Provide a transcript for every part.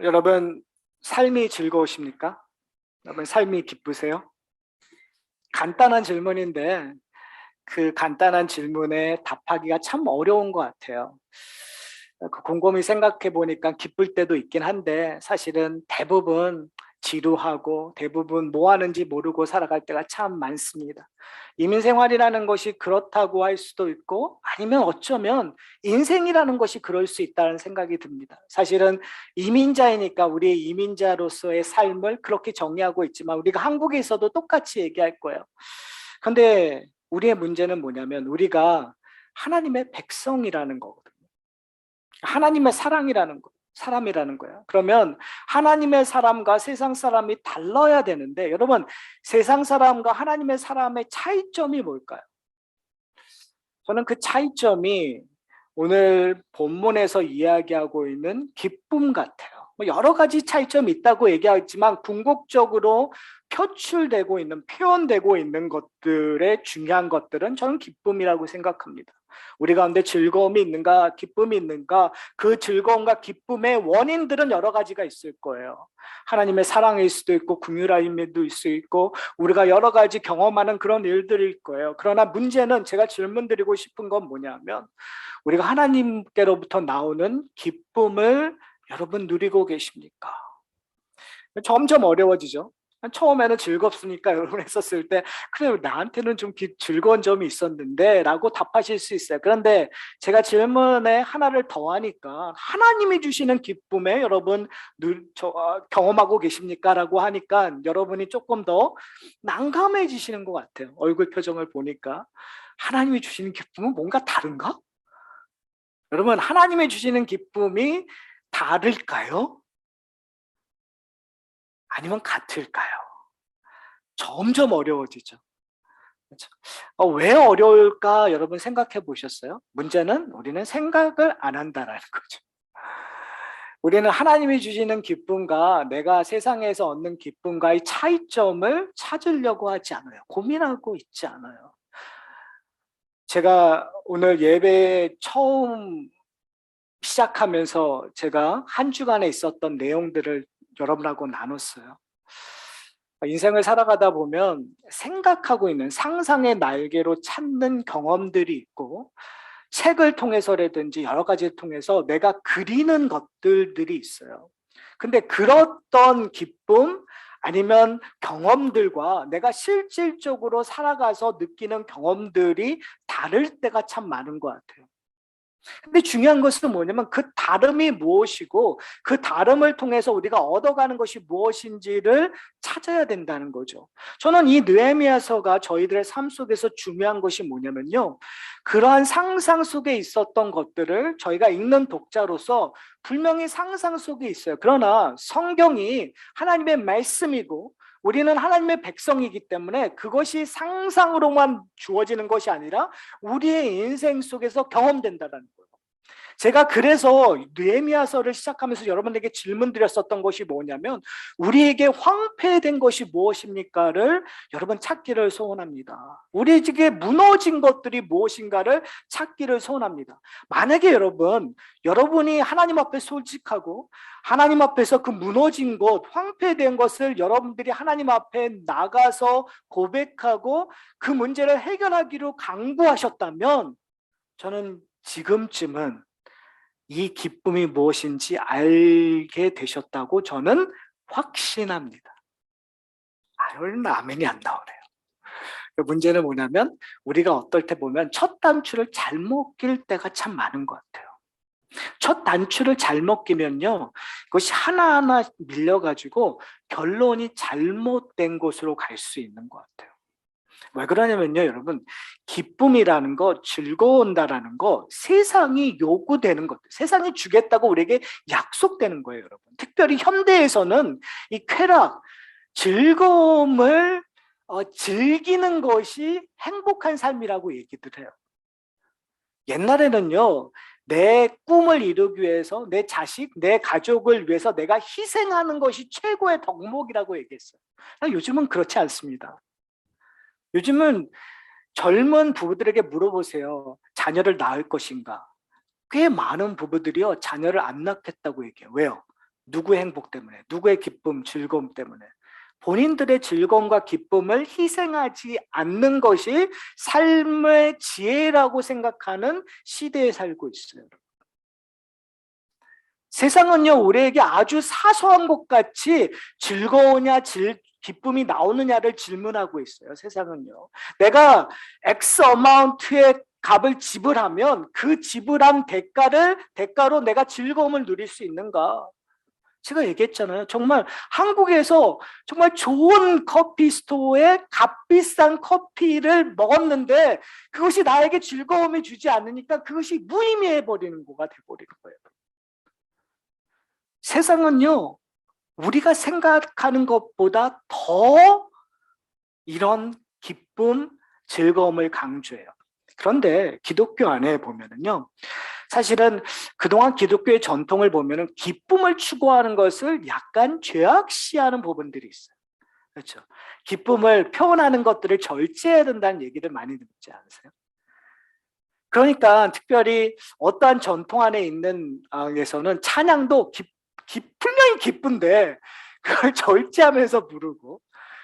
여러분, 삶이 즐거우십니까? 여러분, 삶이 기쁘세요? 간단한 질문인데 그 간단한 질문에 답하기가 참 어려운 것 같아요. 곰곰이 생각해 보니까 기쁠 때도 있긴 한데 사실은 대부분 지루하고 대부분 뭐 하는지 모르고 살아갈 때가 참 많습니다. 이민 생활이라는 것이 그렇다고 할 수도 있고 아니면 어쩌면 인생이라는 것이 그럴 수 있다는 생각이 듭니다. 사실은 이민자이니까 우리 이민자로서의 삶을 그렇게 정의하고 있지만 우리가 한국에 있어도 똑같이 얘기할 거예요. 근데 우리의 문제는 뭐냐면 우리가 하나님의 백성이라는 거거든요. 하나님의 사랑이라는 거, 사람이라는 거야. 그러면 하나님의 사람과 세상 사람이 달라야 되는데 여러분, 세상 사람과 하나님의 사람의 차이점이 뭘까요? 저는 그 차이점이 오늘 본문에서 이야기하고 있는 기쁨 같아요. 뭐 여러 가지 차이점이 있다고 얘기하지만 궁극적으로 표출되고 있는, 표현되고 있는 것들의 중요한 것들은 저는 기쁨이라고 생각합니다. 우리 가운데 즐거움이 있는가, 기쁨이 있는가, 그 즐거움과 기쁨의 원인들은 여러 가지가 있을 거예요. 하나님의 사랑일 수도 있고, 긍휼함일 수도 있고, 우리가 여러 가지 경험하는 그런 일들일 거예요. 그러나 문제는 제가 질문 드리고 싶은 건 뭐냐면, 우리가 하나님께로부터 나오는 기쁨을 여러분 누리고 계십니까? 점점 어려워지죠. 처음에는 즐겁으니까 여러분 했었을 때 그래 나한테는 좀 즐거운 점이 있었는데 라고 답하실 수 있어요. 그런데 제가 질문에 하나를 더하니까 하나님이 주시는 기쁨에 여러분 경험하고 계십니까? 라고 하니까 여러분이 조금 더 난감해지시는 것 같아요. 얼굴 표정을 보니까 하나님이 주시는 기쁨은 뭔가 다른가? 여러분, 하나님이 주시는 기쁨이 다를까요? 아니면 같을까요? 점점 어려워지죠. 그렇죠? 왜 어려울까 여러분 생각해 보셨어요? 문제는 우리는 생각을 안 한다라는 거죠. 우리는 하나님이 주시는 기쁨과 내가 세상에서 얻는 기쁨과의 차이점을 찾으려고 하지 않아요. 고민하고 있지 않아요. 제가 오늘 예배 처음 시작하면서 제가 한 주간에 있었던 내용들을 여러분하고 나눴어요. 인생을 살아가다 보면 생각하고 있는 상상의 날개로 찾는 경험들이 있고 책을 통해서라든지 여러 가지를 통해서 내가 그리는 것들이 있어요. 근데 그렇던 기쁨 아니면 경험들과 내가 실질적으로 살아가서 느끼는 경험들이 다를 때가 참 많은 것 같아요. 근데 중요한 것은 뭐냐면 그 다름이 무엇이고 그 다름을 통해서 우리가 얻어가는 것이 무엇인지를 찾아야 된다는 거죠. 저는 이 느헤미야서가 저희들의 삶 속에서 중요한 것이 뭐냐면요. 그러한 상상 속에 있었던 것들을 저희가 읽는 독자로서 분명히 상상 속에 있어요. 그러나 성경이 하나님의 말씀이고 우리는 하나님의 백성이기 때문에 그것이 상상으로만 주어지는 것이 아니라 우리의 인생 속에서 경험된다는 거예요. 제가 그래서 느헤미야서를 시작하면서 여러분에게 질문 드렸었던 것이 뭐냐면 우리에게 황폐된 것이 무엇입니까를 여러분 찾기를 소원합니다. 우리에게 무너진 것들이 무엇인가를 찾기를 소원합니다. 만약에 여러분이 하나님 앞에 솔직하고 하나님 앞에서 그 무너진 것, 황폐된 것을 여러분들이 하나님 앞에 나가서 고백하고 그 문제를 해결하기로 강구하셨다면 저는 지금쯤은 이 기쁨이 무엇인지 알게 되셨다고 저는 확신합니다. 여기는 아멘이 안 나오네요. 문제는 뭐냐면 우리가 어떨 때 보면 첫 단추를 잘못 낄 때가 참 많은 것 같아요. 첫 단추를 잘못 끼면요, 그것이 하나하나 밀려가지고 결론이 잘못된 곳으로 갈 수 있는 것 같아요. 왜 그러냐면요, 여러분, 기쁨이라는 거, 즐거운다라는 거, 세상이 요구되는 것, 세상이 주겠다고 우리에게 약속되는 거예요, 여러분. 특별히 현대에서는 이 쾌락, 즐거움을 즐기는 것이 행복한 삶이라고 얘기들 해요. 옛날에는요, 내 꿈을 이루기 위해서 내 자식, 내 가족을 위해서 내가 희생하는 것이 최고의 덕목이라고 얘기했어요. 요즘은 그렇지 않습니다. 요즘은 젊은 부부들에게 물어보세요. 자녀를 낳을 것인가? 꽤 많은 부부들이요, 자녀를 안 낳겠다고 얘기해요. 왜요? 누구의 행복 때문에, 누구의 기쁨, 즐거움 때문에. 본인들의 즐거움과 기쁨을 희생하지 않는 것이 삶의 지혜라고 생각하는 시대에 살고 있어요. 세상은요, 우리에게 아주 사소한 것 같이 즐거우냐, 기쁨이 나오느냐를 질문하고 있어요. 세상은요. 내가 X 어마운트의 값을 지불하면 그 지불한 대가로 내가 즐거움을 누릴 수 있는가? 제가 얘기했잖아요. 정말 한국에서 정말 좋은 커피 스토어에 값비싼 커피를 먹었는데 그것이 나에게 즐거움을 주지 않으니까 그것이 무의미해 버리는 거가 돼버리는 거예요. 세상은요, 우리가 생각하는 것보다 더 이런 기쁨, 즐거움을 강조해요. 그런데 기독교 안에 보면은요, 사실은 그동안 기독교의 전통을 보면은 기쁨을 추구하는 것을 약간 죄악시하는 부분들이 있어요. 그렇죠? 기쁨을 표현하는 것들을 절제해야 된다는 얘기를 많이 듣지 않으세요? 그러니까 특별히 어떠한 전통 안에 있는 에서는 찬양도 분명히 기쁜데 그걸 절제하면서 부르고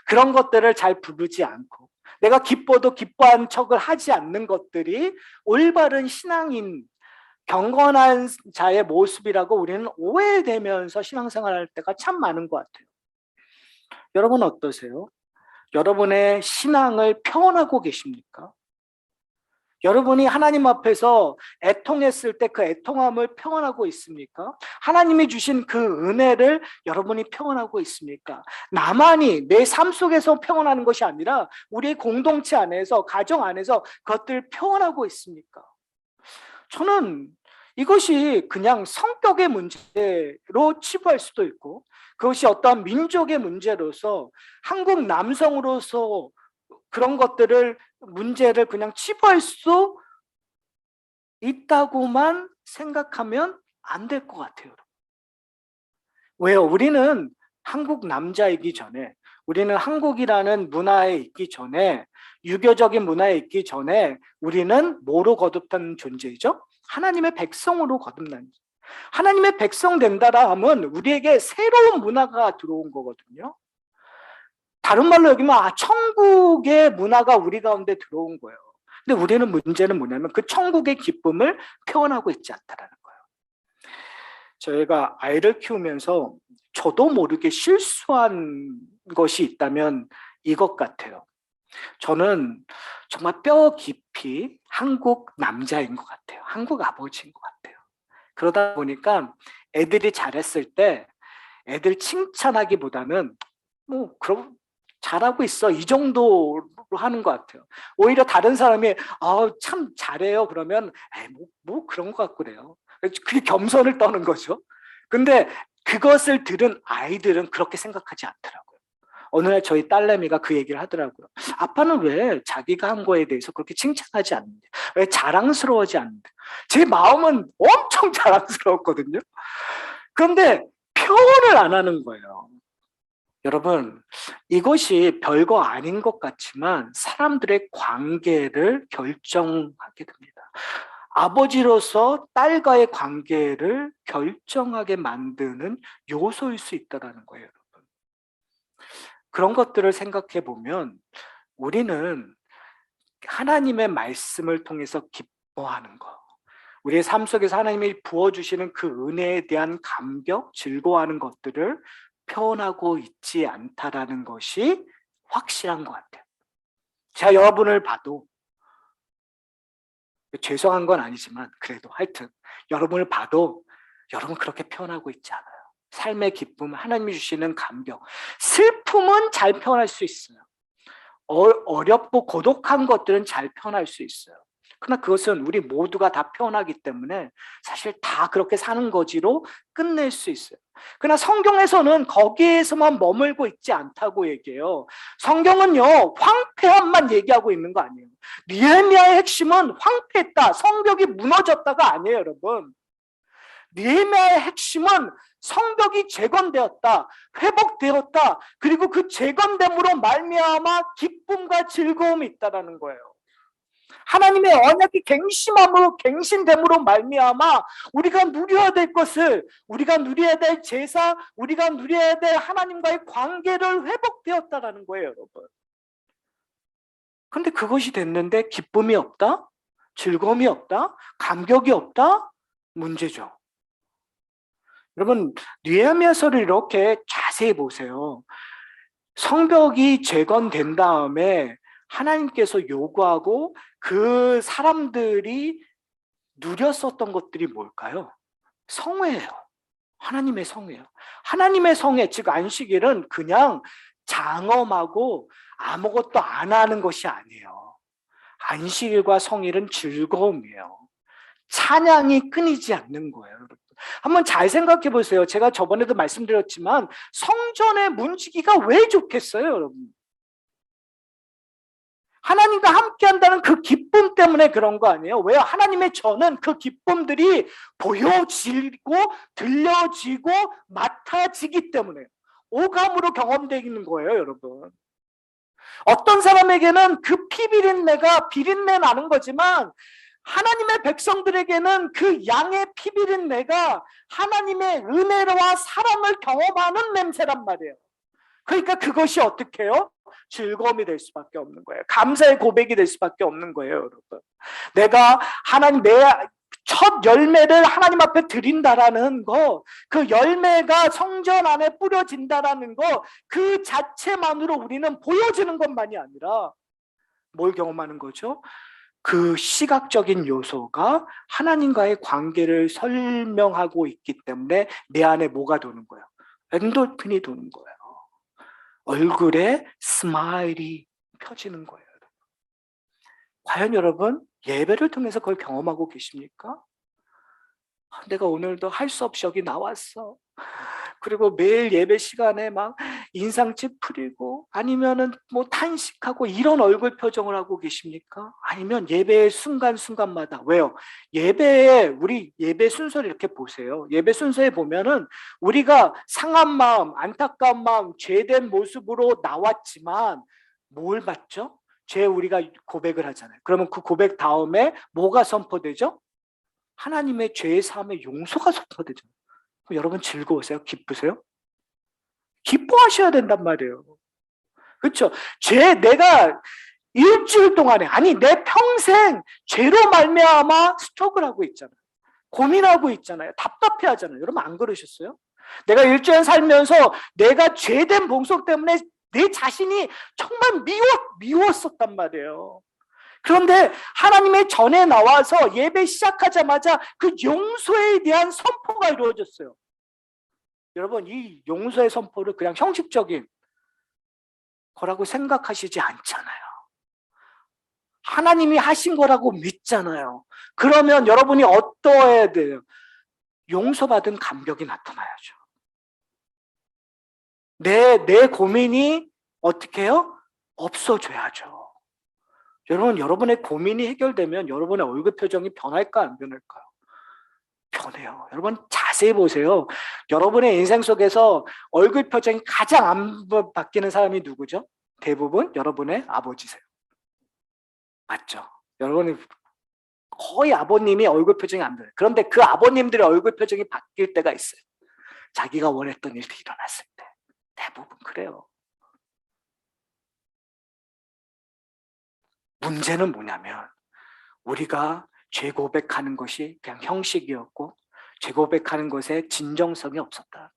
그런 것들을 잘 부르지 않고 내가 기뻐도 기뻐한 척을 하지 않는 것들이 올바른 신앙인 경건한 자의 모습이라고 우리는 오해되면서 신앙생활할 때가 참 많은 것 같아요. 여러분 어떠세요? 여러분의 신앙을 표현하고 계십니까? 여러분이 하나님 앞에서 애통했을 때 그 애통함을 표현하고 있습니까? 하나님이 주신 그 은혜를 여러분이 표현하고 있습니까? 나만이 내 삶 속에서 표현하는 것이 아니라 우리의 공동체 안에서, 가정 안에서 그것들을 표현하고 있습니까? 저는 이것이 그냥 성격의 문제로 치부할 수도 있고 그것이 어떠한 민족의 문제로서 한국 남성으로서 그런 문제를 그냥 치부할 수 있다고만 생각하면 안 될 것 같아요. 왜요? 우리는 한국 남자이기 전에, 우리는 한국이라는 문화에 있기 전에, 유교적인 문화에 있기 전에 우리는 뭐로 거듭난 존재이죠? 하나님의 백성으로 거듭난. 하나님의 백성 된다라 하면 우리에게 새로운 문화가 들어온 거거든요. 다른 말로 얘기하면 천국의 문화가 우리 가운데 들어온 거예요. 근데 우리는 문제는 뭐냐면 그 천국의 기쁨을 표현하고 있지 않다라는 거예요. 저희가 아이를 키우면서 저도 모르게 실수한 것이 있다면 이것 같아요. 저는 정말 뼈 깊이 한국 남자인 것 같아요. 한국 아버지인 것 같아요. 그러다 보니까 애들이 잘했을 때 애들 칭찬하기보다는 그럼 잘하고 있어 이 정도로 하는 것 같아요. 오히려 다른 사람이 참 잘해요 그러면 뭐 그런 것 같고 그래요. 그게 겸손을 떠는 거죠. 근데 그것을 들은 아이들은 그렇게 생각하지 않더라고요. 어느 날 저희 딸내미가 그 얘기를 하더라고요. 아빠는 왜 자기가 한 거에 대해서 그렇게 칭찬하지 않는데, 왜 자랑스러워하지 않는데. 제 마음은 엄청 자랑스러웠거든요. 그런데 표현을 안 하는 거예요. 여러분, 이것이 별거 아닌 것 같지만 사람들의 관계를 결정하게 됩니다. 아버지로서 딸과의 관계를 결정하게 만드는 요소일 수 있다는 거예요, 여러분. 그런 것들을 생각해 보면 우리는 하나님의 말씀을 통해서 기뻐하는 것, 우리의 삶 속에서 하나님이 부어주시는 그 은혜에 대한 감격, 즐거워하는 것들을 표현하고 있지 않다라는 것이 확실한 것 같아요. 제가 여러분을 봐도 죄송한 건 아니지만 그래도 하여튼 여러분을 봐도 여러분 그렇게 표현하고 있지 않아요. 삶의 기쁨, 하나님이 주시는 감격, 슬픔은 잘 표현할 수 있어요. 어렵고 고독한 것들은 잘 표현할 수 있어요. 그러나 그것은 우리 모두가 다 표현하기 때문에 사실 다 그렇게 사는 거지로 끝낼 수 있어요. 그러나 성경에서는 거기에서만 머물고 있지 않다고 얘기해요. 성경은요, 황폐함만 얘기하고 있는 거 아니에요. 느헤미야의 핵심은 황폐했다, 성벽이 무너졌다가 아니에요, 여러분. 느헤미야의 핵심은 성벽이 재건되었다, 회복되었다, 그리고 그 재건됨으로 말미암아 기쁨과 즐거움이 있다라는 거예요. 하나님의 언약이 갱심함으로 갱신됨으로 말미암아 우리가 누려야 될 것을, 우리가 누려야 될 제사, 우리가 누려야 될 하나님과의 관계를 회복되었다라는 거예요, 여러분. 근데 그것이 됐는데 기쁨이 없다? 즐거움이 없다? 감격이 없다? 문제죠. 여러분, 느헤미야서를 이렇게 자세히 보세요. 성벽이 재건된 다음에 하나님께서 요구하고 그 사람들이 누렸었던 것들이 뭘까요? 성회예요. 하나님의 성회예요. 하나님의 성회, 즉 안식일은 그냥 장엄하고 아무것도 안 하는 것이 아니에요. 안식일과 성일은 즐거움이에요. 찬양이 끊이지 않는 거예요, 여러분. 한번 잘 생각해 보세요. 제가 저번에도 말씀드렸지만 성전의 문지기가 왜 좋겠어요, 여러분? 하나님과 함께 한다는 그 기쁨 때문에 그런 거 아니에요? 왜요? 하나님의 저는 그 기쁨들이 보여지고 들려지고 맡아지기 때문에 오감으로 경험되는 거예요, 여러분. 어떤 사람에게는 그 피비린내가 비린내 나는 거지만 하나님의 백성들에게는 그 양의 피비린내가 하나님의 은혜와 사랑을 경험하는 냄새란 말이에요. 그러니까 그것이 어떻게 해요? 즐거움이 될 수밖에 없는 거예요. 감사의 고백이 될 수밖에 없는 거예요, 여러분. 내가 하나님, 내 첫 열매를 하나님 앞에 드린다라는 거, 그 열매가 성전 안에 뿌려진다라는 거, 그 자체만으로 우리는 보여지는 것만이 아니라 뭘 경험하는 거죠? 그 시각적인 요소가 하나님과의 관계를 설명하고 있기 때문에 내 안에 뭐가 도는 거예요? 엔돌핀이 도는 거예요. 얼굴에 스마일이 펴지는 거예요. 과연 여러분 예배를 통해서 그걸 경험하고 계십니까? 내가 오늘도 할 수 없이 여기 나왔어. 그리고 매일 예배 시간에 막 인상 찌푸리고 아니면은 뭐 탄식하고 이런 얼굴 표정을 하고 계십니까? 아니면 예배의 순간순간마다 왜요? 예배에 우리 예배 순서를 이렇게 보세요. 예배 순서에 보면은 우리가 상한 마음, 안타까운 마음, 죄된 모습으로 나왔지만 뭘 받죠? 죄 우리가 고백을 하잖아요. 그러면 그 고백 다음에 뭐가 선포되죠? 하나님의 죄의 사함의 용서가 선포되죠. 여러분 즐거우세요? 기쁘세요? 기뻐하셔야 된단 말이에요. 그렇죠? 내가 일주일 동안에 아니 내 평생 죄로 말미암아 스트럭을 하고 있잖아요. 고민하고 있잖아요. 답답해하잖아요. 여러분 안 그러셨어요? 내가 일주일 살면서 내가 죄된 봉석 때문에 내 자신이 정말 미웠었단 말이에요. 그런데 하나님의 전에 나와서 예배 시작하자마자 그 용서에 대한 선포가 이루어졌어요. 여러분 이 용서의 선포를 그냥 형식적인 거라고 생각하시지 않잖아요. 하나님이 하신 거라고 믿잖아요. 그러면 여러분이 어떠해야 돼요? 용서받은 감격이 나타나야죠. 내 고민이 어떻게 해요? 없어져야죠. 여러분, 여러분의 고민이 해결되면 여러분의 얼굴 표정이 변할까 안 변할까요? 변해요. 여러분 자세히 보세요. 여러분의 인생 속에서 얼굴 표정이 가장 안 바뀌는 사람이 누구죠? 대부분 여러분의 아버지세요. 맞죠? 여러분이 거의 아버님이 얼굴 표정이 안 변해요. 그런데 그 아버님들의 얼굴 표정이 바뀔 때가 있어요. 자기가 원했던 일이 일어났을 때. 대부분 그래요. 문제는 뭐냐면 우리가 죄 고백하는 것이 그냥 형식이었고 죄 고백하는 것에 진정성이 없었다.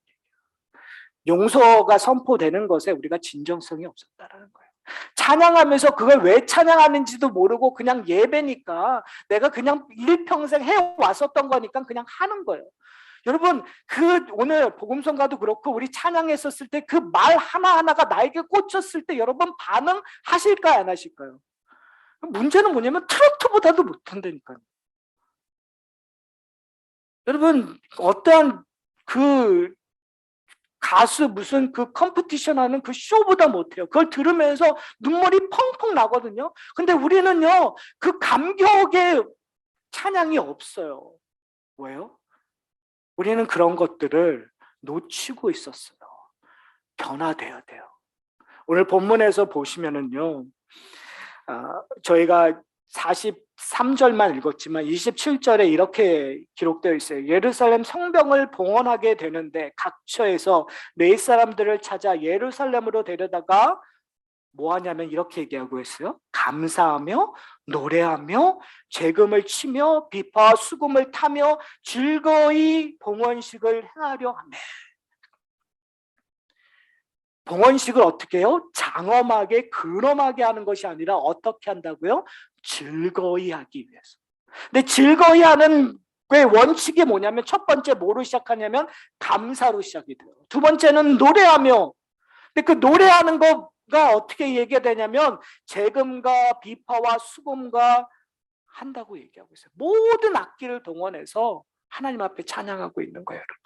용서가 선포되는 것에 우리가 진정성이 없었다라는 거예요. 찬양하면서 그걸 왜 찬양하는지도 모르고 그냥 예배니까 내가 그냥 일평생 해왔었던 거니까 그냥 하는 거예요. 여러분 오늘 복음성가도 그렇고 우리 찬양했었을 때 그 말 하나하나가 나에게 꽂혔을 때 여러분 반응하실까요 안 하실까요? 문제는 뭐냐면 트로트보다도 못한다니까요. 여러분 어떠한 그 가수 무슨 그 컴피티션 하는 그 쇼보다 못해요. 그걸 들으면서 눈물이 펑펑 나거든요. 근데 우리는요 그 감격의 찬양이 없어요. 왜요? 우리는 그런 것들을 놓치고 있었어요. 변화돼야 돼요. 오늘 본문에서 보시면은요 저희가 43절만 읽었지만 27절에 이렇게 기록되어 있어요. 예루살렘 성벽을 봉헌하게 되는데 각처에서 네 사람들을 찾아 예루살렘으로 데려다가 뭐 하냐면 이렇게 얘기하고 있어요. 감사하며 노래하며 재금을 치며 비파와 수금을 타며 즐거이 봉헌식을 행하려 하며. 봉헌식을 어떻게 해요? 장엄하게 근엄하게 하는 것이 아니라 어떻게 한다고요? 즐거이 하기 위해서. 근데 즐거이 하는 그 원칙이 뭐냐면 첫 번째 뭐로 시작하냐면 감사로 시작이 돼요. 두 번째는 노래하며. 근데 그 노래하는 거가 어떻게 얘기가 되냐면 재금과 비파와 수금과 한다고 얘기하고 있어요. 모든 악기를 동원해서 하나님 앞에 찬양하고 있는 거예요, 여러분.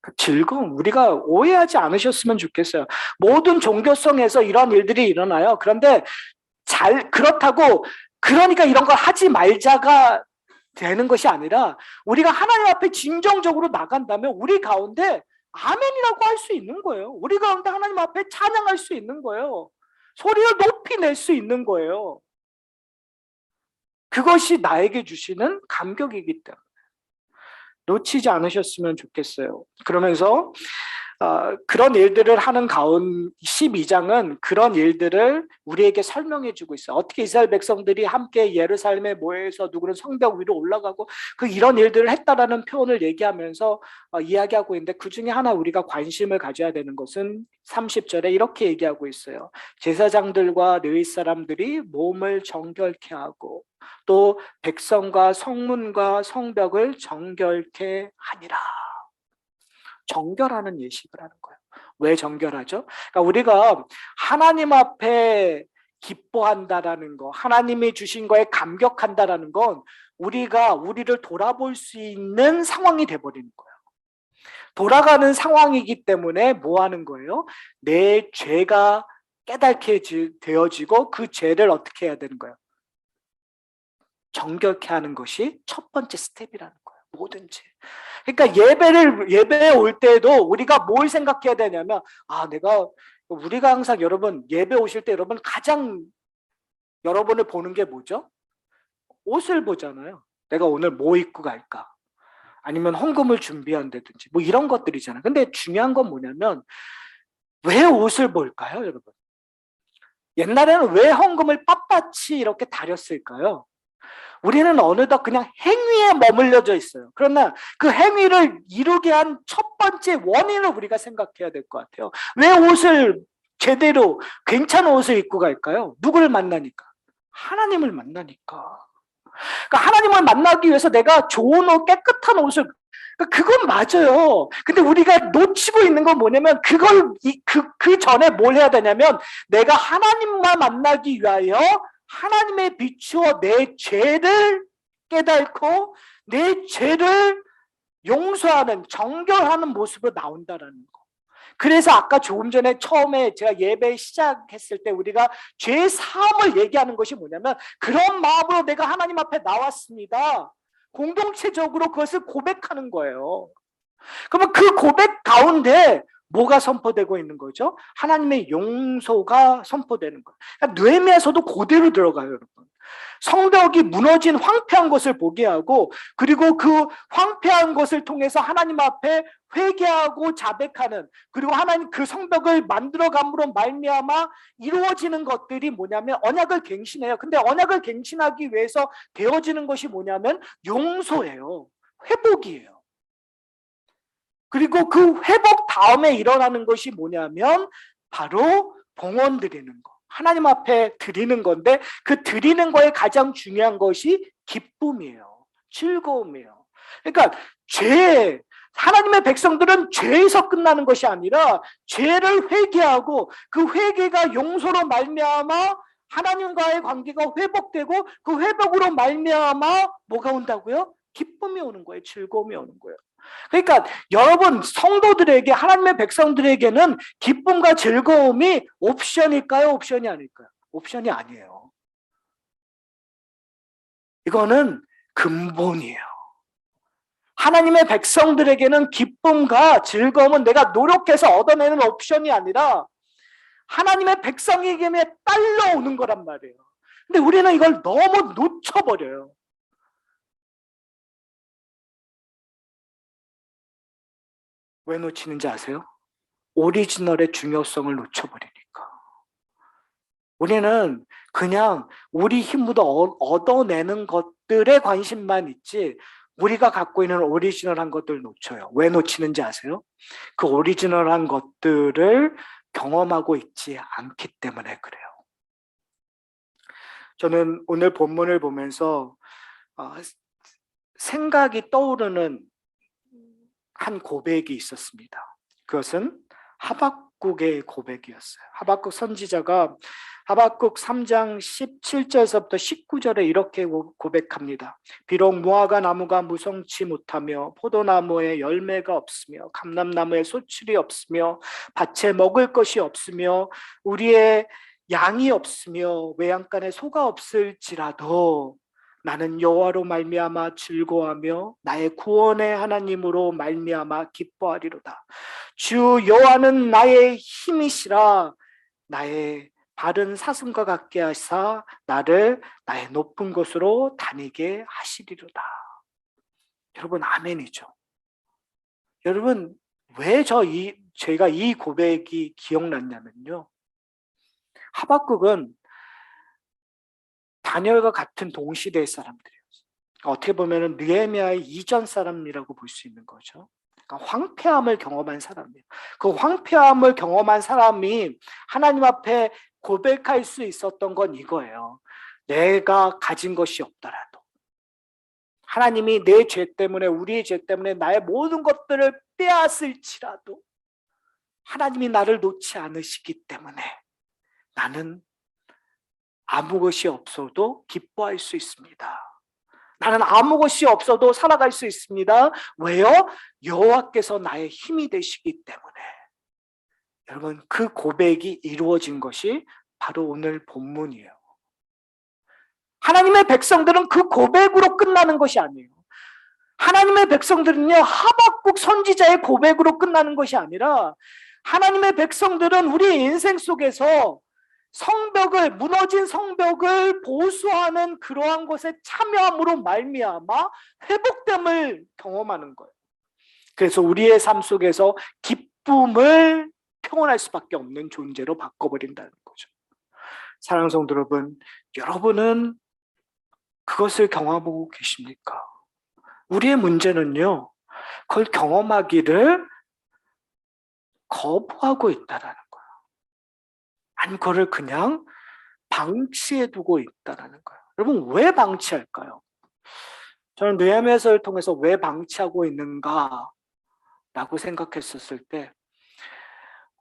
그 즐거움, 우리가 오해하지 않으셨으면 좋겠어요. 모든 종교성에서 이런 일들이 일어나요. 그런데 그렇다고 그러니까 이런 걸 하지 말자가 되는 것이 아니라 우리가 하나님 앞에 진정적으로 나간다면 우리 가운데 아멘이라고 할 수 있는 거예요. 우리 가운데 하나님 앞에 찬양할 수 있는 거예요. 소리를 높이 낼 수 있는 거예요. 그것이 나에게 주시는 감격이기 때문에 놓치지 않으셨으면 좋겠어요. 그러면서 그런 일들을 하는 가운 12장은 그런 일들을 우리에게 설명해 주고 있어요. 어떻게 이스라엘 백성들이 함께 예루살렘에 모여서 누구는 성벽 위로 올라가고 이런 일들을 했다라는 표현을 얘기하면서 이야기하고 있는데 그 중에 하나 우리가 관심을 가져야 되는 것은 30절에 이렇게 얘기하고 있어요. 제사장들과 레위 사람들이 몸을 정결케 하고 또 백성과 성문과 성벽을 정결케 하니라. 정결하는 예식을 하는 거예요. 왜 정결하죠? 그러니까 우리가 하나님 앞에 기뻐한다라는 거, 하나님이 주신 거에 감격한다라는 건 우리가 우리를 돌아볼 수 있는 상황이 돼버리는 거예요. 돌아가는 상황이기 때문에 뭐 하는 거예요? 내 죄가 깨닫게 되어지고 그 죄를 어떻게 해야 되는 거예요? 정결케 하는 것이 첫 번째 스텝이라는 거예요. 뭐든지. 그러니까 예배에 올 때도 우리가 뭘 생각해야 되냐면 우리가 항상 여러분 예배 오실 때 여러분 가장 여러분을 보는 게 뭐죠? 옷을 보잖아요. 내가 오늘 뭐 입고 갈까? 아니면 헌금을 준비한다든지 뭐 이런 것들이잖아요. 근데 중요한 건 뭐냐면 왜 옷을 볼까요, 여러분? 옛날에는 왜 헌금을 빳빳이 이렇게 다렸을까요? 우리는 어느덧 그냥 행위에 머물러져 있어요. 그러나 그 행위를 이루게 한 첫 번째 원인을 우리가 생각해야 될 것 같아요. 왜 옷을 제대로 괜찮은 옷을 입고 갈까요? 누구를 만나니까? 하나님을 만나니까. 그러니까 하나님을 만나기 위해서 내가 좋은 옷, 깨끗한 옷을 그건 맞아요. 근데 우리가 놓치고 있는 건 뭐냐면 그 전에 뭘 해야 되냐면 내가 하나님만 만나기 위하여 하나님의 비추어 내 죄를 깨닫고 내 죄를 용서하는 정결하는 모습으로 나온다라는 거. 그래서 아까 조금 전에 처음에 제가 예배 시작했을 때 우리가 죄 사함을 얘기하는 것이 뭐냐면 그런 마음으로 내가 하나님 앞에 나왔습니다. 공동체적으로 그것을 고백하는 거예요. 그러면 그 고백 가운데 뭐가 선포되고 있는 거죠? 하나님의 용서가 선포되는 거예요. 그러니까 느헤미야서도 그대로 들어가요, 여러분. 성벽이 무너진 황폐한 것을 보게 하고 그리고 그 황폐한 것을 통해서 하나님 앞에 회개하고 자백하는 그리고 하나님 그 성벽을 만들어감으로 말미암아 이루어지는 것들이 뭐냐면 언약을 갱신해요. 근데 언약을 갱신하기 위해서 되어지는 것이 뭐냐면 용서예요. 회복이에요. 그리고 그 회복 다음에 일어나는 것이 뭐냐면 바로 봉헌 드리는 거. 하나님 앞에 드리는 건데 그 드리는 거에 가장 중요한 것이 기쁨이에요. 즐거움이에요. 그러니까 하나님의 백성들은 죄에서 끝나는 것이 아니라 죄를 회개하고 그 회개가 용서로 말미암아 하나님과의 관계가 회복되고 그 회복으로 말미암아 뭐가 온다고요? 기쁨이 오는 거예요. 즐거움이 오는 거예요. 그러니까 여러분 성도들에게 하나님의 백성들에게는 기쁨과 즐거움이 옵션일까요? 옵션이 아닐까요? 옵션이 아니에요. 이거는 근본이에요. 하나님의 백성들에게는 기쁨과 즐거움은 내가 노력해서 얻어내는 옵션이 아니라 하나님의 백성에게 딸려오는 거란 말이에요. 근데 우리는 이걸 너무 놓쳐버려요. 왜 놓치는지 아세요? 오리지널의 중요성을 놓쳐버리니까. 우리는 그냥 우리 힘으로 얻어내는 것들에 관심만 있지 우리가 갖고 있는 오리지널한 것들을 놓쳐요. 왜 놓치는지 아세요? 그 오리지널한 것들을 경험하고 있지 않기 때문에 그래요. 저는 오늘 본문을 보면서 생각이 떠오르는 한 고백이 있었습니다. 그것은 하박국의 고백이었어요. 하박국 선지자가 하박국 3장 17절에서부터 19절에 이렇게 고백합니다. 비록 무화과 나무가 무성치 못하며 포도나무에 열매가 없으며 감람나무에 소출이 없으며 밭에 먹을 것이 없으며 우리의 양이 없으며 외양간에 소가 없을지라도 나는 여호와로 말미암아 즐거워하며 나의 구원의 하나님으로 말미암아 기뻐하리로다. 주 여호와는 나의 힘이시라. 나의 바른 사슴과 같게 하사 나를 나의 높은 곳으로 다니게 하시리로다. 여러분 아멘이죠. 여러분 왜 제가 이 고백이 기억났냐면요. 하박국은 다니엘과 같은 동시대의 사람들이에요. 어떻게 보면 느헤미야의 이전 사람이라고 볼 수 있는 거죠. 그러니까 황폐함을 경험한 사람이에요. 그 황폐함을 경험한 사람이 하나님 앞에 고백할 수 있었던 건 이거예요. 내가 가진 것이 없더라도 하나님이 내 죄 때문에 우리의 죄 때문에 나의 모든 것들을 빼앗을지라도 하나님이 나를 놓지 않으시기 때문에 나는 아무 것이 없어도 기뻐할 수 있습니다. 나는 아무 것이 없어도 살아갈 수 있습니다. 왜요? 여호와께서 나의 힘이 되시기 때문에. 여러분 그 고백이 이루어진 것이 바로 오늘 본문이에요. 하나님의 백성들은 그 고백으로 끝나는 것이 아니에요. 하나님의 백성들은요 하박국 선지자의 고백으로 끝나는 것이 아니라 하나님의 백성들은 우리 인생 속에서 무너진 성벽을 보수하는 그러한 것에 참여함으로 말미암아 회복됨을 경험하는 거예요. 그래서 우리의 삶 속에서 기쁨을 표현할 수밖에 없는 존재로 바꿔버린다는 거죠. 사랑하는 성도 여러분, 여러분은 그것을 경험하고 계십니까? 우리의 문제는요, 그걸 경험하기를 거부하고 있다라는 거예요. 아니, 그거를 그냥 방치해두고 있다라는 거예요. 여러분, 왜 방치할까요? 저는 느헤미야서를 통해서 왜 방치하고 있는가라고 생각했었을 때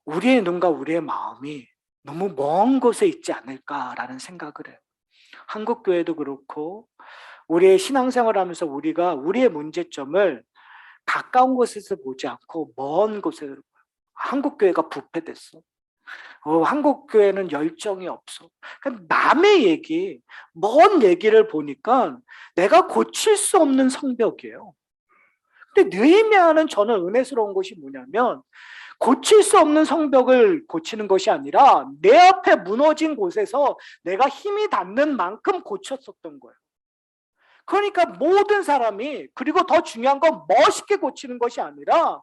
우리의 눈과 우리의 마음이 너무 먼 곳에 있지 않을까라는 생각을 해요. 한국교회도 그렇고 우리의 신앙생활을 하면서 우리가 우리의 문제점을 가까운 곳에서 보지 않고 먼 곳에 한국교회가 부패됐어. 한국교회는 열정이 없어. 그러니까 남의 얘기, 먼 얘기를 보니까 내가 고칠 수 없는 성벽이에요. 근데 느헤미야는 저는 은혜스러운 것이 뭐냐면 고칠 수 없는 성벽을 고치는 것이 아니라 내 앞에 무너진 곳에서 내가 힘이 닿는 만큼 고쳤었던 거예요. 그러니까 모든 사람이, 그리고 더 중요한 건 멋있게 고치는 것이 아니라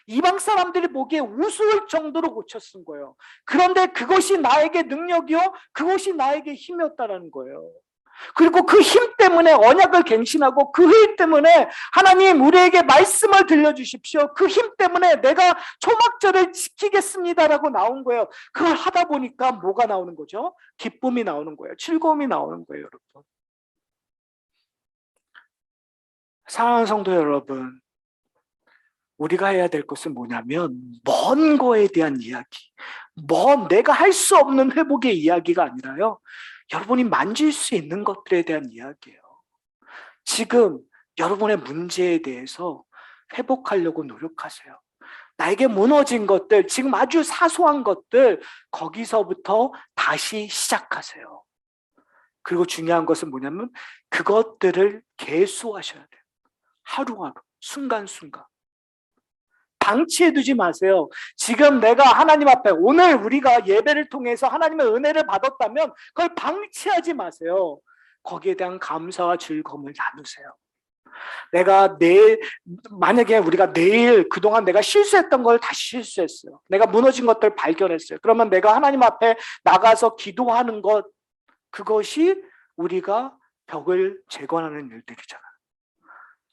이방 사람들이 보기에 우스울 정도로 고쳤은 거예요. 그런데 그것이 나에게 능력이요, 그것이 나에게 힘이었다는 거예요. 그리고 그 힘 때문에 언약을 갱신하고 그 힘 때문에 하나님 우리에게 말씀을 들려주십시오. 그 힘 때문에 내가 초막절을 지키겠습니다라고 나온 거예요. 그걸 하다 보니까 뭐가 나오는 거죠? 기쁨이 나오는 거예요. 즐거움이 나오는 거예요, 여러분. 사랑하는 성도 여러분, 우리가 해야 될 것은 뭐냐면 먼 거에 대한 이야기, 내가 할 수 없는 회복의 이야기가 아니라요, 여러분이 만질 수 있는 것들에 대한 이야기예요. 지금 여러분의 문제에 대해서 회복하려고 노력하세요. 나에게 무너진 것들, 지금 아주 사소한 것들, 거기서부터 다시 시작하세요. 그리고 중요한 것은 뭐냐면 그것들을 계수하셔야 돼요. 하루하루, 순간순간. 방치해두지 마세요. 지금 내가 하나님 앞에 오늘 우리가 예배를 통해서 하나님의 은혜를 받았다면 그걸 방치하지 마세요. 거기에 대한 감사와 즐거움을 나누세요. 만약에 우리가 내일 그동안 내가 실수했던 걸 다시 실수했어요. 내가 무너진 것들 발견했어요. 그러면 내가 하나님 앞에 나가서 기도하는 것, 그것이 우리가 벽을 재건하는 일들이잖아요.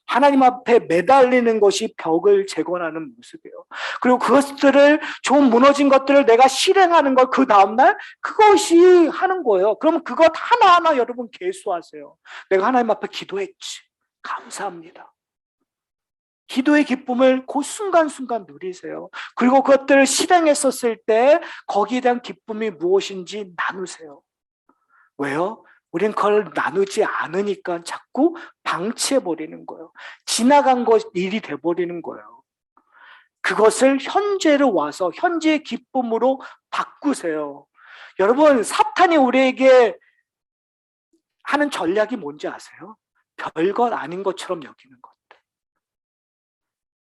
하나님 앞에 매달리는 것이 벽을 재건하는 모습이에요. 그리고 그것들을 좀 무너진 것들을 내가 실행하는 걸 그 다음날 그것이 하는 거예요. 그러면 그것 하나하나 여러분 계수하세요. 내가 하나님 앞에 기도했지. 감사합니다. 기도의 기쁨을 그 순간순간 누리세요. 그리고 그것들을 실행했었을 때 거기에 대한 기쁨이 무엇인지 나누세요. 왜요? 우린 그걸 나누지 않으니까 자꾸 방치해버리는 거예요. 지나간 것 일이 돼버리는 거예요. 그것을 현재로 와서 현재의 기쁨으로 바꾸세요. 여러분, 사탄이 우리에게 하는 전략이 뭔지 아세요? 별것 아닌 것처럼 여기는 것.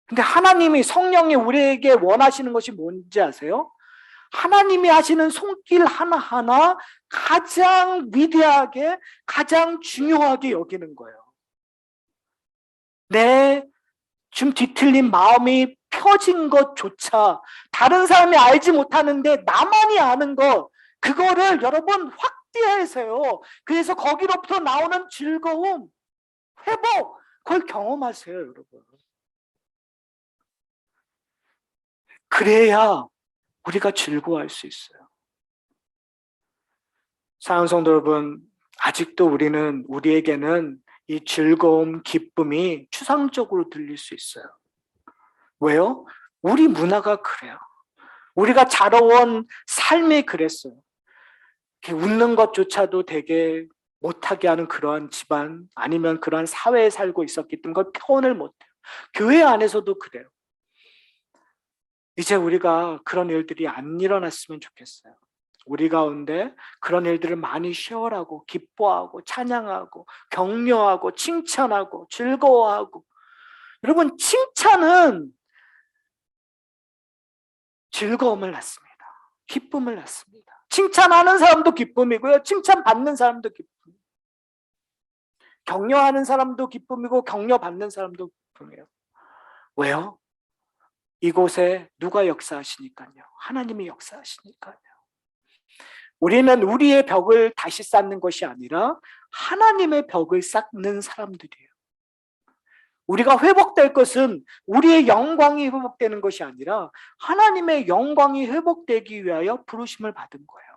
근데 하나님이, 성령이 우리에게 원하시는 것이 뭔지 아세요? 하나님이 하시는 손길 하나하나 가장 위대하게, 가장 중요하게 여기는 거예요. 내 좀 뒤틀린 마음이 펴진 것조차 다른 사람이 알지 못하는데 나만이 아는 것, 그거를 여러분 확대하세요. 그래서 거기로부터 나오는 즐거움, 회복, 그걸 경험하세요, 여러분. 그래야 우리가 즐거워할 수 있어요. 사랑하는 성도 여러분, 아직도 우리에게는 이 즐거움, 기쁨이 추상적으로 들릴 수 있어요. 왜요? 우리 문화가 그래요. 우리가 자라온 삶이 그랬어요. 웃는 것조차도 되게 못하게 하는 그러한 집안, 아니면 그러한 사회에 살고 있었기 때문에 그걸 표현을 못해요. 교회 안에서도 그래요. 이제 우리가 그런 일들이 안 일어났으면 좋겠어요. 우리 가운데 그런 일들을 많이 쉐어하고 기뻐하고 찬양하고 격려하고 칭찬하고 즐거워하고. 여러분, 칭찬은 즐거움을 낳습니다. 기쁨을 낳습니다. 칭찬하는 사람도 기쁨이고요, 칭찬받는 사람도 기쁨이에요. 격려하는 사람도 기쁨이고 격려받는 사람도 기쁨이에요. 왜요? 이곳에 누가 역사하시니까요? 하나님이 역사하시니까요. 우리는 우리의 벽을 다시 쌓는 것이 아니라 하나님의 벽을 쌓는 사람들이에요. 우리가 회복될 것은 우리의 영광이 회복되는 것이 아니라 하나님의 영광이 회복되기 위하여 부르심을 받은 거예요.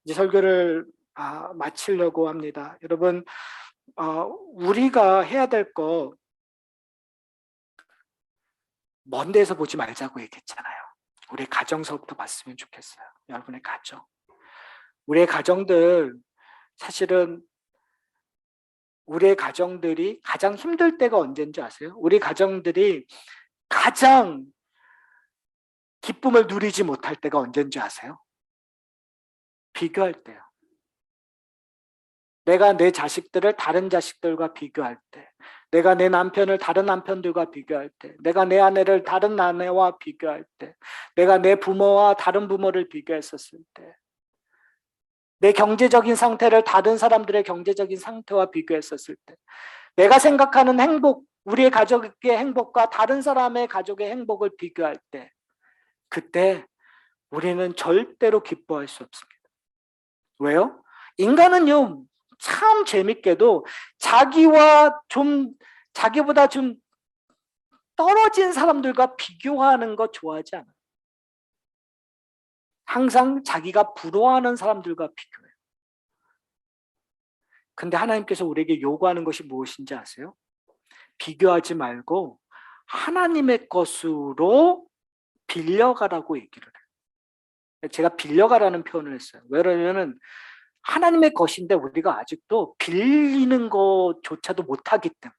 이제 설교를 마치려고 합니다. 여러분, 우리가 해야 될 거 먼 데서 보지 말자고 얘기했잖아요. 우리 가정서부터 봤으면 좋겠어요. 여러분의 가정. 우리의 가정들, 사실은 우리의 가정들이 가장 힘들 때가 언제인지 아세요? 우리 가정들이 가장 기쁨을 누리지 못할 때가 언제인지 아세요? 비교할 때요. 내가 내 자식들을 다른 자식들과 비교할 때, 내가 내 남편을 다른 남편들과 비교할 때, 내가 내 아내를 다른 아내와 비교할 때, 내가 내 부모와 다른 부모를 비교했었을 때, 내 경제적인 상태를 다른 사람들의 경제적인 상태와 비교했었을 때, 내가 생각하는 행복, 우리의 가족의 행복과 다른 사람의 가족의 행복을 비교할 때, 그때 우리는 절대로 기뻐할 수 없습니다. 왜요? 인간은요, 참 재밌게도 자기보다 좀 떨어진 사람들과 비교하는 거 좋아하지 않아요. 항상 자기가 부러워하는 사람들과 비교해요. 근데 하나님께서 우리에게 요구하는 것이 무엇인지 아세요? 비교하지 말고 하나님의 것으로 빌려가라고 얘기를 해요. 제가 빌려가라는 표현을 했어요. 왜냐하면 하나님의 것인데 우리가 아직도 빌리는 것조차도 못하기 때문에.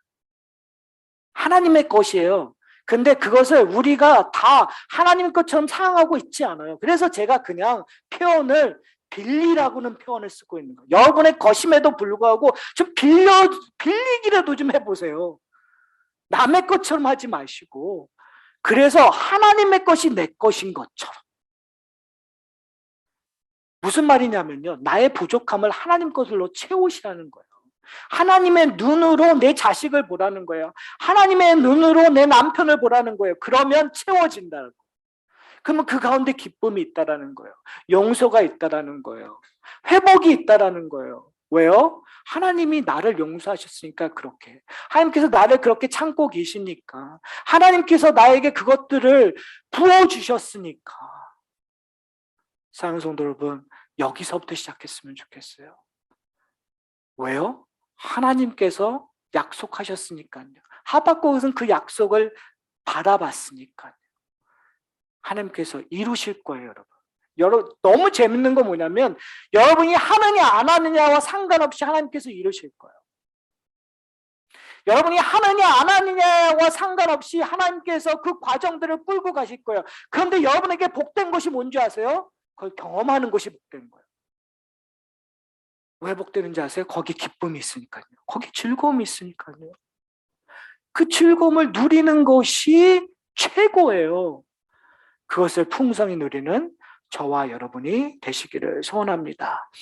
하나님의 것이에요. 근데 그것을 우리가 다 하나님 것처럼 사용하고 있지 않아요. 그래서 제가 그냥 표현을 빌리라고는 표현을 쓰고 있는 거예요. 여러분의 것임에도 불구하고 좀 빌리기라도 좀 해보세요. 남의 것처럼 하지 마시고 그래서 하나님의 것이 내 것인 것처럼. 무슨 말이냐면요. 나의 부족함을 하나님 것으로 채우시라는 거예요. 하나님의 눈으로 내 자식을 보라는 거예요. 하나님의 눈으로 내 남편을 보라는 거예요. 그러면 채워진다는 거예요. 그러면 그 가운데 기쁨이 있다라는 거예요. 용서가 있다라는 거예요. 회복이 있다라는 거예요. 왜요? 하나님이 나를 용서하셨으니까 그렇게. 하나님께서 나를 그렇게 참고 계시니까. 하나님께서 나에게 그것들을 부어주셨으니까. 사랑하는 성도 여러분, 여기서부터 시작했으면 좋겠어요. 왜요? 하나님께서 약속하셨으니까요. 하박국은 그 약속을 받아봤으니까요. 하나님께서 이루실 거예요, 여러분. 너무 재밌는 건 뭐냐면 여러분이 하느냐 안 하느냐와 상관없이 하나님께서 이루실 거예요. 여러분이 하느냐 안 하느냐와 상관없이 하나님께서 그 과정들을 끌고 가실 거예요. 그런데 여러분에게 복된 것이 뭔지 아세요? 그걸 경험하는 것이 복된 거예요. 왜 복되는지 아세요? 거기 기쁨이 있으니까요. 거기 즐거움이 있으니까요. 그 즐거움을 누리는 것이 최고예요. 그것을 풍성히 누리는 저와 여러분이 되시기를 소원합니다.